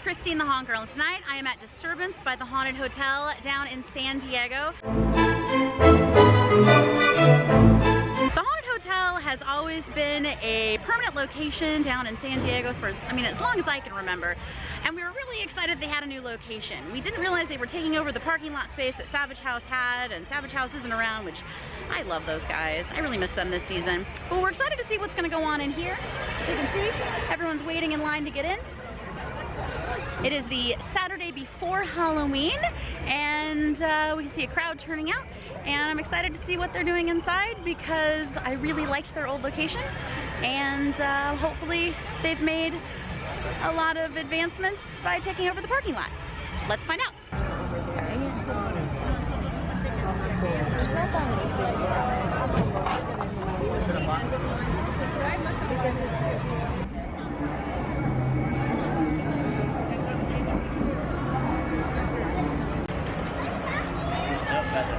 Christine the Haunt Girl, and tonight I am at Disturbance by the Haunted Hotel down in San Diego. The Haunted Hotel has always been a permanent location down in San Diego for, as long as I can remember. And we were really excited they had a new location. We didn't realize they were taking over the parking lot space that Savage House had, and Savage House isn't around, which I love those guys. I really miss them this season. But we're excited to see what's going to go on in here. As you can see, everyone's waiting in line to get in. It is the Saturday before Halloween, and we can see a crowd turning out, and I'm excited to see what they're doing inside because I really liked their old location, and hopefully they've made a lot of advancements by taking over the parking lot. Let's find out.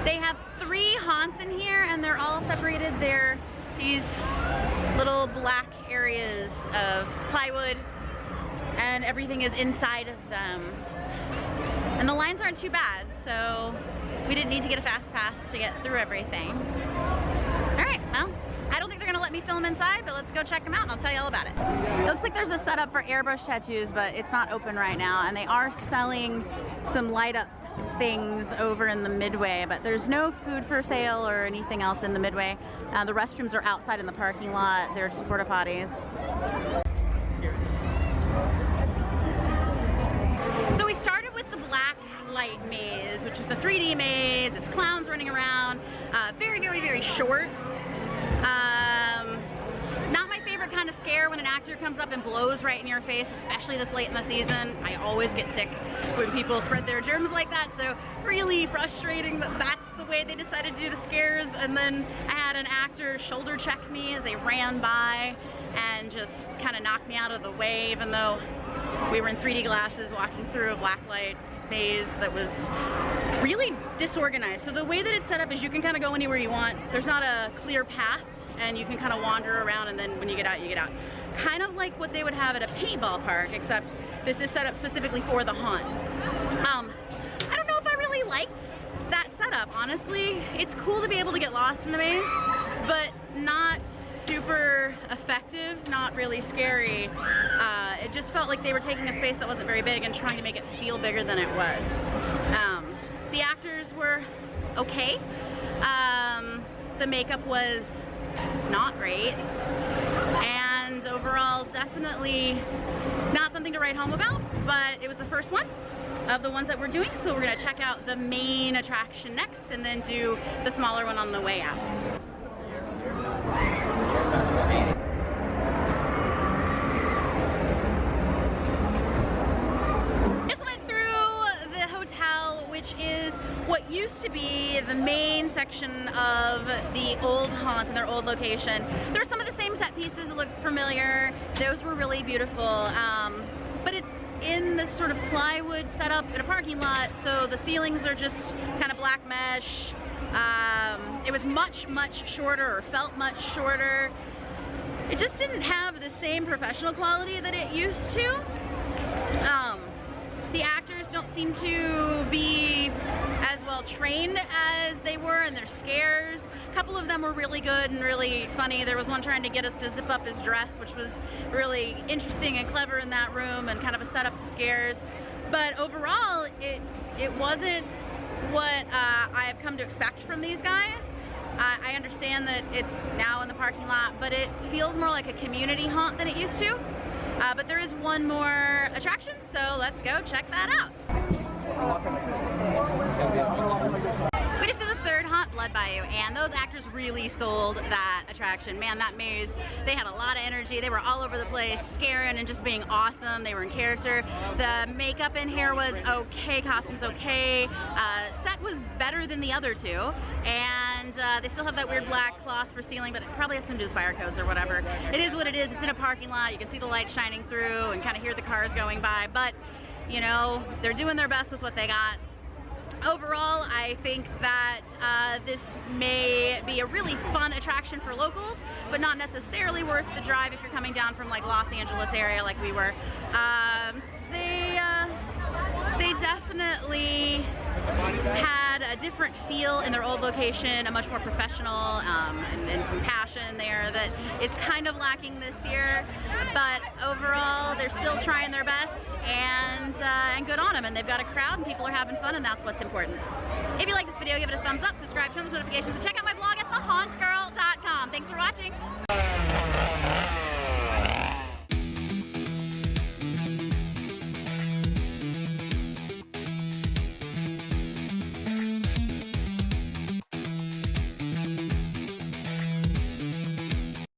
They have 3 haunts in here, and they're all separated. They're these little black areas of plywood, and everything is inside of them. And the lines aren't too bad, so we didn't need to get a fast pass to get through everything. All right, well, I don't think they're gonna let me film inside, but let's go check them out and I'll tell you all about it. It looks like there's a setup for airbrush tattoos, but it's not open right now, and they are selling some light up things over in the midway, but there's no food for sale or anything else in the midway. The restrooms are outside in the parking lot. They're just porta potties. So we started with the Blacklight Maze, which is the 3D maze. It's clowns running around. Very, very, very short. Not my favorite kind of scare when an actor comes up and blows right in your face, especially this late in the season. I always get sick when people spread their germs like that, so really frustrating that that's the way they decided to do the scares. And then I had an actor shoulder check me as they ran by and just kind of knocked me out of the way, even though we were in 3D glasses walking through a blacklight maze that was really disorganized. So the way that it's set up is you can kind of go anywhere you want. There's not a clear path, and you can kind of wander around, and then when you get out, you get out. Kind of like what they would have at a paintball park, except this is set up specifically for the haunt. I don't know if I really liked that setup, honestly. It's cool to be able to get lost in the maze, but not super effective, not really scary. It just felt like they were taking a space that wasn't very big and trying to make it feel bigger than it was. The actors were okay. The makeup was not great, and overall definitely not something to write home about, but it was the first one of the ones that we're doing, so we're going to check out the main attraction next and then do the smaller one on the way out. Just went through the hotel, which is what used to be the main section of the old haunt in their old location. There were some of the same set pieces that looked familiar. Those were really beautiful, but it's in this sort of plywood setup in a parking lot, so the ceilings are just kind of black mesh. It was much, much shorter, or felt much shorter. It just didn't have the same professional quality that it used to. The actors don't seem to be as well trained as they were in their scares. A couple of them were really good and really funny. There was one trying to get us to zip up his dress, which was really interesting and clever in that room and kind of a setup to scares. But overall, it wasn't what I have come to expect from these guys. I understand that it's now in the parking lot, but it feels more like a community haunt than it used to. But there is one more attraction, so let's go check that out. We just did the third haunt, Blood Bayou, and those actors really sold that attraction. Man, that maze, they had a lot of energy. They were all over the place, scaring and just being awesome. They were in character. The makeup in here was okay, costumes okay. Set was better than the other two, and they still have that weird black cloth for ceiling, but it probably has something to do with fire codes or whatever. It is what it is. It's in a parking lot. You can see the light shining through and kind of hear the cars going by, but you know, they're doing their best with what they got. Overall, I think that this may be a really fun attraction for locals, but not necessarily worth the drive if you're coming down from like Los Angeles area like we were. They definitely had a different feel in their old location, a much more professional and some passion there that is kind of lacking this year. But overall, they're still trying their best, and good on them. And they've got a crowd, and people are having fun, and that's what's important. If you like this video, give it a thumbs up, subscribe, turn on those notifications, and check out my blog at thehauntgirl.com. Thanks for watching.